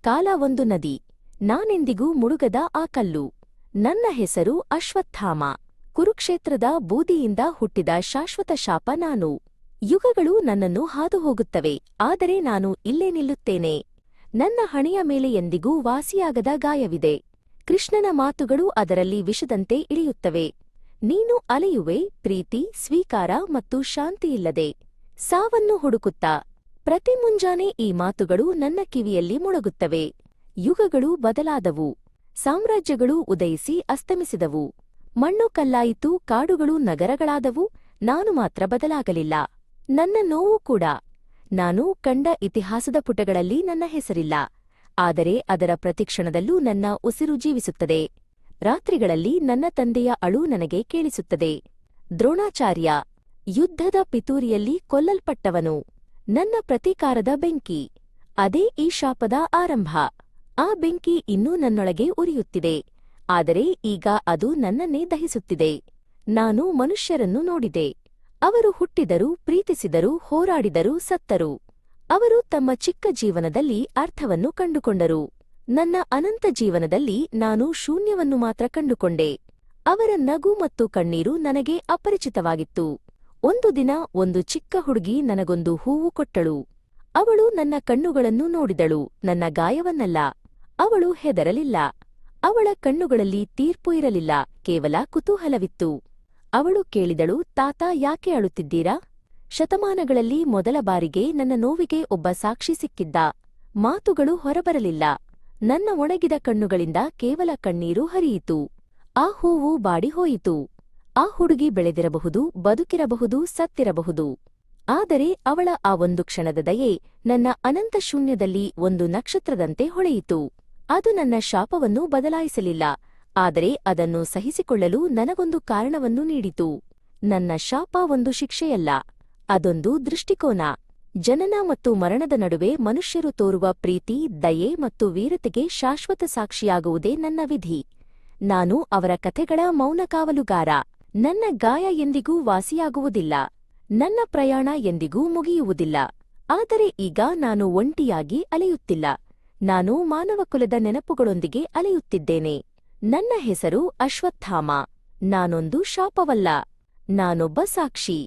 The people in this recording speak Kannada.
ಕಾಲ ಒಂದು ನದಿ. ನಾನೆಂದಿಗೂ ಮುಳುಗದ ಆ ಕಲ್ಲು. ನನ್ನ ಹೆಸರು ಅಶ್ವತ್ಥಾಮ. ಕುರುಕ್ಷೇತ್ರದ ಬೂದಿಯಿಂದ ಹುಟ್ಟಿದ ಶಾಶ್ವತ ಶಾಪ ನಾನು. ಯುಗಗಳು ನನ್ನನ್ನು ಹಾದುಹೋಗುತ್ತವೆ, ಆದರೆ ನಾನು ಇಲ್ಲೇ ನಿಲ್ಲುತ್ತೇನೆ. ನನ್ನ ಹಣೆಯ ಮೇಲೆ ಎಂದಿಗೂ ವಾಸಿಯಾಗದ ಗಾಯವಿದೆ. ಕೃಷ್ಣನ ಮಾತುಗಳು ಅದರಲ್ಲಿ ವಿಷದಂತೆ ಇಳಿಯುತ್ತವೆ. ನೀನು ಅಲೆಯುವೆ ಪ್ರೀತಿ, ಸ್ವೀಕಾರ ಮತ್ತು ಶಾಂತಿಯಿಲ್ಲದೆ. ಸಾವನ್ನು ಹುಡುಕುತ್ತಾ. ಪ್ರತಿ ಮುಂಜಾನೆ ಈ ಮಾತುಗಳು ನನ್ನ ಕಿವಿಯಲ್ಲಿ ಮೊಳಗುತ್ತವೆ. ಯುಗಗಳು ಬದಲಾದವು. ಸಾಮ್ರಾಜ್ಯಗಳು ಉದಯಿಸಿ ಅಸ್ತಮಿಸಿದವು. ಮಣ್ಣು ಕಲ್ಲಾಯಿತು, ಕಾಡುಗಳು ನಗರಗಳಾದವು. ನಾನು ಮಾತ್ರ ಬದಲಾಗಲಿಲ್ಲ. ನನ್ನ ನೋವು ಕೂಡ. ನಾನು ಕಂಡ ಇತಿಹಾಸದ ಪುಟಗಳಲ್ಲಿ ನನ್ನ ಹೆಸರಿಲ್ಲ, ಆದರೆ ಅದರ ಪ್ರತಿಕ್ಷಣದಲ್ಲೂ ನನ್ನ ಉಸಿರು ಜೀವಿಸುತ್ತದೆ. ರಾತ್ರಿಗಳಲ್ಲಿ ನನ್ನ ತಂದೆಯ ಅಳು ನನಗೆ ಕೇಳಿಸುತ್ತದೆ. ದ್ರೋಣಾಚಾರ್ಯ, ಯುದ್ಧದ ಪಿತೂರಿಯಲ್ಲಿ ಕೊಲ್ಲಲ್ಪಟ್ಟವನು. ನನ್ನ ಪ್ರತೀಕಾರದ ಬೆಂಕಿ. ಅದೇ ಈ ಶಾಪದ ಆರಂಭ. ಆ ಬೆಂಕಿ ಇನ್ನೂ ನನ್ನೊಳಗೆ ಉರಿಯುತ್ತಿದೆ, ಆದರೆ ಈಗ ಅದು ನನ್ನನ್ನೇ ದಹಿಸುತ್ತಿದೆ. ನಾನು ಮನುಷ್ಯರನ್ನು ನೋಡಿದೆ. ಅವರು ಹುಟ್ಟಿದರು, ಪ್ರೀತಿಸಿದರು, ಹೋರಾಡಿದರು, ಸತ್ತರು. ಅವರು ತಮ್ಮ ಚಿಕ್ಕ ಜೀವನದಲ್ಲಿ ಅರ್ಥವನ್ನು ಕಂಡುಕೊಂಡರು. ನನ್ನ ಅನಂತ ಜೀವನದಲ್ಲಿ ನಾನು ಶೂನ್ಯವನ್ನು ಮಾತ್ರ ಕಂಡುಕೊಂಡೆ. ಅವರ ನಗು ಮತ್ತು ಕಣ್ಣೀರು ನನಗೆ ಅಪರಿಚಿತವಾಗಿತ್ತು. ಒಂದು ದಿನ ಒಂದು ಚಿಕ್ಕ ಹುಡುಗಿ ನನಗೊಂದು ಹೂವು ಕೊಟ್ಟಳು. ಅವಳು ನನ್ನ ಕಣ್ಣುಗಳನ್ನು ನೋಡಿದಳು, ನನ್ನ ಗಾಯವನ್ನಲ್ಲ. ಅವಳು ಹೆದರಲಿಲ್ಲ. ಅವಳ ಕಣ್ಣುಗಳಲ್ಲಿ ತೀರ್ಪು ಇರಲಿಲ್ಲ, ಕೇವಲ ಕುತೂಹಲವಿತ್ತು. ಅವಳು ಕೇಳಿದಳು, ತಾತ, ಯಾಕೆ ಅಳುತ್ತಿದ್ದೀರಾ? ಶತಮಾನಗಳಲ್ಲಿ ಮೊದಲ ಬಾರಿಗೆ ನನ್ನ ನೋವಿಗೆ ಒಬ್ಬ ಸಾಕ್ಷಿ ಸಿಕ್ಕಿದ್ದ. ಮಾತುಗಳು ಹೊರಬರಲಿಲ್ಲ. ನನ್ನ ಒಣಗಿದ ಕಣ್ಣುಗಳಿಂದ ಕೇವಲ ಕಣ್ಣೀರು ಹರಿಯಿತು. ಆ ಹೂವು ಬಾಡಿಹೋಯಿತು. ಆ ಹುಡುಗಿ ಬೆಳೆದಿರಬಹುದು, ಬದುಕಿರಬಹುದು, ಸತ್ತಿರಬಹುದು. ಆದರೆ ಅವಳ ಆ ಒಂದು ಕ್ಷಣದ ದಯೆ ನನ್ನ ಅನಂತ ಶೂನ್ಯದಲ್ಲಿ ಒಂದು ನಕ್ಷತ್ರದಂತೆ ಹೊಳೆಯಿತು. ಅದು ನನ್ನ ಶಾಪವನ್ನು ಬದಲಾಯಿಸಲಿಲ್ಲ, ಆದರೆ ಅದನ್ನು ಸಹಿಸಿಕೊಳ್ಳಲು ನನಗೊಂದು ಕಾರಣವನ್ನು ನೀಡಿತು. ನನ್ನ ಶಾಪ ಒಂದು ಶಿಕ್ಷೆಯಲ್ಲ, ಅದೊಂದು ದೃಷ್ಟಿಕೋನ. ಜನನ ಮತ್ತು ಮರಣದ ನಡುವೆ ಮನುಷ್ಯರು ತೋರುವ ಪ್ರೀತಿ, ದಯೆ ಮತ್ತು ವೀರತೆಗೆ ಶಾಶ್ವತ ಸಾಕ್ಷಿಯಾಗುವುದೇ ನನ್ನ ವಿಧಿ. ನಾನು ಅವರ ಕಥೆಗಳ ಮೌನ ಕಾವಲುಗಾರ. ನನ್ನ ಗಾಯ ಎಂದಿಗೂ ವಾಸಿಯಾಗುವುದಿಲ್ಲ. ನನ್ನ ಪ್ರಯಾಣ ಎಂದಿಗೂ ಮುಗಿಯುವುದಿಲ್ಲ. ಆದರೆ ಈಗ ನಾನು ಒಂಟಿಯಾಗಿ ಅಲೆಯುತ್ತಿಲ್ಲ. ನಾನು ಮಾನವಕುಲದ ನೆನಪುಗಳೊಂದಿಗೆ ಅಲೆಯುತ್ತಿದ್ದೇನೆ. ನನ್ನ ಹೆಸರು ಅಶ್ವತ್ಥಾಮ. ನಾನೊಂದು ಶಾಪವಲ್ಲ, ನಾನೊಬ್ಬ ಸಾಕ್ಷಿ.